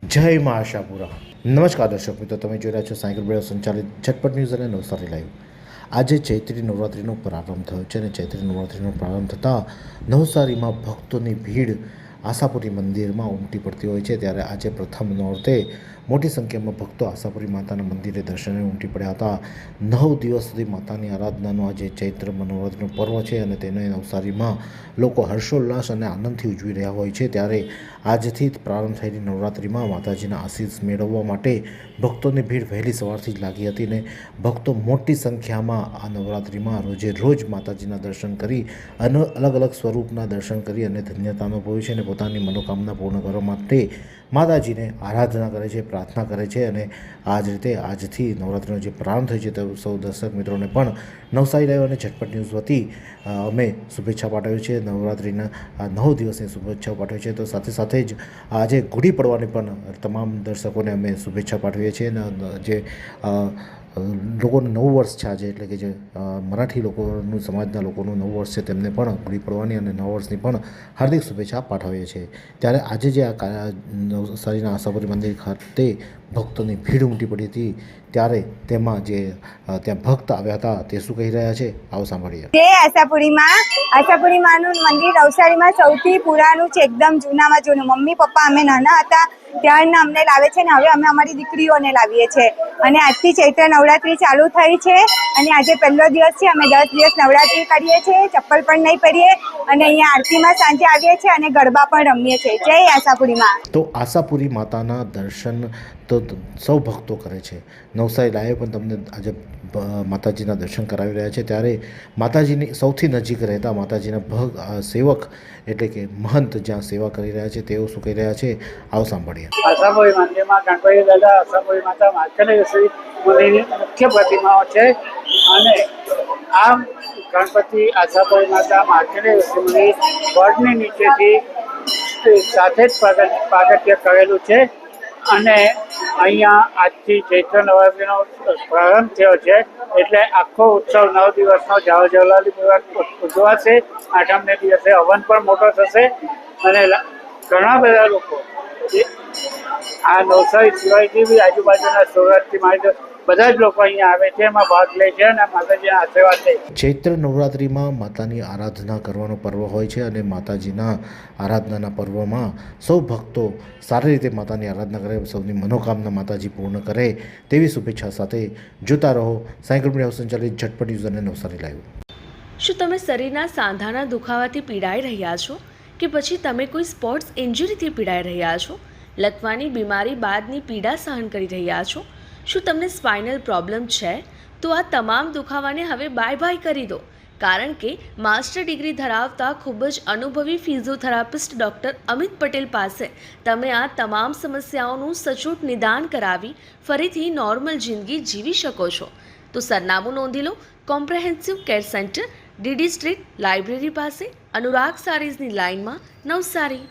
જય મા આશાપુરા। નમસ્કાર દર્શક મિત્રો, તમે જોઈ રહ્યા છો સાયકલ બ્રેડ સંચાલિત ઝટપટ ન્યૂઝ અને નવસારી લાઈવ। આજે ચૈત્રી નવરાત્રિનો પ્રારંભ થયો છે અને ચૈત્રી નવરાત્રિનો પ્રારંભ થતાં નવસારીમાં ભક્તોની ભીડ આશાપુરી મંદિરમાં ઉમટી પડતી હોય છે। ત્યારે આજે પ્રથમ નોરતે મોટી સંખ્યામાં ભક્તો આશાપુરી માતાના મંદિરે દર્શને ઉમટી પડ્યા હતા। 9 દિવસ સુધી માતાની આરાધનાનો આજે ચૈત્ર નવરાત્રિનું પર્વ છે અને તેને નવસારીમાં લોકો હર્ષોલ્લાસ અને આનંદથી ઉજવી રહ્યા હોય છે। ત્યારે આજથી પ્રારંભ થયેલી નવરાત્રિમાં માતાજીના આશીષ મેળવવા માટે ભક્તોની ભીડ વહેલી સવારથી જ લાગી હતી ને ભક્તો મોટી સંખ્યામાં આ નવરાત્રિમાં રોજે રોજ માતાજીના દર્શન કરી અને અલગ અલગ સ્વરૂપના દર્શન કરી અને ધન્યતા અનુભવે છે અને પોતાની મનોકામના પૂર્ણ કરવા માટે માતાજીને આરાધના કરે છે, પ્રાર્થના કરે છે। અને આ જ રીતે આજથી નવરાત્રિનો જે પ્રારંભ થયો છે તે સૌ દર્શક મિત્રોને પણ નવસારી લાઈવ અને ઝટપટ ન્યૂઝ વતી અમે શુભેચ્છા પાઠવી છે। નવરાત્રિના આ 9 દિવસની શુભેચ્છાઓ પાઠવી છે। તો સાથે સાથે જ આજે ગુડી પડવાની પણ તમામ દર્શકોને અમે શુભેચ્છા પાઠવીએ છીએ અને જે લોકોનું નવું વર્ષ છે આજે, એટલે કે જે મરાઠી લોકોનું સમાજના લોકોનું નવું વર્ષ છે તેમને પણ ગુડી પડવાની અને નવા વર્ષની પણ હાર્દિક શુભેચ્છા પાઠવીએ છીએ। ત્યારે આજે જે આ નવસારીના આશાપુરી મંદિર ખાતે ભક્તોની ભીડ ઉમટી પડી હતી ત્યારે તેમાં જે ત્યાં ભક્ત આવ્યા હતા તે શું કહી રહ્યા છે આવો સાંભળીએ। જે આશાપુરી માનું મંદિર નવસારીમાં સૌથી પુરાણું છે, એકદમ જૂનામાં જૂનું। મમ્મી પપ્પા અમે નાના હતા ત્યારના અમને લાવે છે ને હવે અમે અમારી દીકરીઓને લાવીએ છીએ। અને આજથી ચૈત્ર નવરાત્રી ચાલુ થઈ છે અને આજે પહેલો દિવસ છે। અમે 10 દિવસ નવરાત્રી કરીએ છીએ, ચપ્પલ પણ નહીં પહેરીએ અને અહીંયા આરતીમાં સાંજે આવીએ છીએ અને ગરબા પણ રમીએ છીએ। જય આશાપુરી માં। તો આશાપુરી માતાના દર્શન તો સૌ ભક્તો કરે છે। નવસારી લાઈવ પણ તમને આજે માતાજીના દર્શન કરાવી રહ્યા છે। ત્યારે માતાજીની સૌથી નજીક રહેતા માતાજીના સેવક એટલે કે મહંત જ્યાં સેવા કરી રહ્યા છે તેઓ શું કહી રહ્યા છે આવો સાંભળીએ। આશાપુરી મંદિરમાં ગણપતિ દાદા, આશાપુરી માતા, માર્કંડેય મુનિની મુખ્ય પ્રતિમાઓ છે અને આ ગણપતિ, આશાપુરી માતા, માર્કંડેય મુનિ વડની નીચેથી સાથે જ પ્રાગટ્ય કરેલું છે અને અહીંયા આજથી ચૈત્ર નવરાત્રિનો પ્રારંભ થયો છે। એટલે આખો ઉત્સવ 9 દિવસનો જલાલીપૂર્વક ઉજવાશે। આઠમને દિવસે હવન પણ મોટો થશે અને ઘણા બધા લોકો આ નવસારી સિવાયથી બી આજુબાજુના સુરતથી મારી બધા જ લોકો અહીંયા આવે છે, એમાં ભાગ લે છે અને માતાજીના આશીર્વાદ લે છે। ચૈત્ર નવરાત્રિમાં માતાની આરાધના કરવાનો પર્વ હોય છે અને માતાજીના આરાધનાના પર્વમાં સૌ ભક્તો સારી રીતે માતાની આરાધના કરે, સૌની મનોકામના માતાજી પૂર્ણ કરે તેવી શુભેચ્છા સાથે જોતા રહો સાયકલ મીડિયા સંચાલિત ઝટપટ ન્યૂઝ અને નવસારી લાઈવ। શું તમે શરીરના સાંધાના દુખાવાથી પીડાઈ રહ્યા છો કે પછી તમે કોઈ સ્પોર્ટ્સ ઇન્જરીથી પીડાઈ રહ્યા છો? લકવાની બીમારી બાદની પીડા સહન કરી રહ્યા છો? શું તમને સ્પાઇનલ પ્રોબ્લેમ છે? તો આ તમામ દુખાવાને હવે બાય કરી દો, કારણ કે માસ્ટર ડિગ્રી ધરાવતા ખૂબ જ અનુભવી ફિઝિયોથેરાપિસ્ટ ડૉક્ટર અમિત પટેલ પાસે તમે આ તમામ સમસ્યાઓનું સચોટ નિદાન કરાવી ફરીથી નોર્મલ જિંદગી જીવી શકો છો। તો સરનામું નોંધી લો। Comprehensive care centre, DD street, library પાસે, અનુરાગ સારીઝની લાઇનમાં, નવસારી।